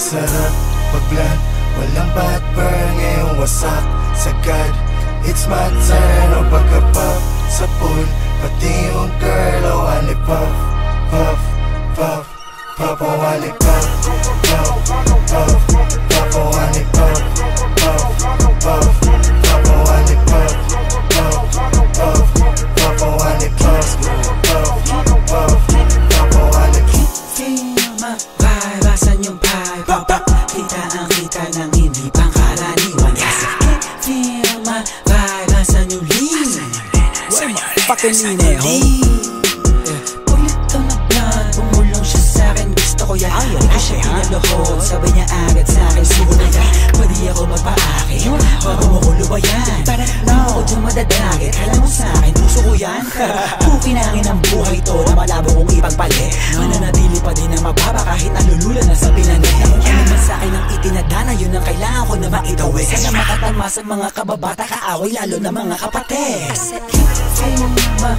sarap pag-blunt, walang bad burn, ngayong wasak sagad. It's my turn, o pagka-pop sa pool, pati yung girl, o wali puff, puff, puff, puff, o wali puff, puff, puff, puff, o wali puff, puff, puff, puff, o wali puff, puff, puff, puff, o wali puff, puff, puff, puff, o wali puff. Feel my vibe, asan yung pipe? Papa, kita ang kita ng hindi pangkaraniwan. Can't feel my vibe, asan yung lean? Where my fucking Mineho? Ulit to na blunt, umulong siya sa'kin, gusto ko yan. Hindi ko siya pinaluhod, sabay niya agad sa'kin, siguro yan. Pwede ako magpa-akin, bago mo ko lubayan. Hindi ko dyan madadagit, kala mo sa'kin, puso ko yan. Pukinangin ang buhay to na malabo kong ipagpalit. Mananatili pa din na mababa kahit nalulula na sa pinanit. Ano man sa'kin ang itinadana, yun ang kailangan ko na maitawid. Sana makatama sa mga kababata kaaway, lalo na mga kapatid. I said, feel my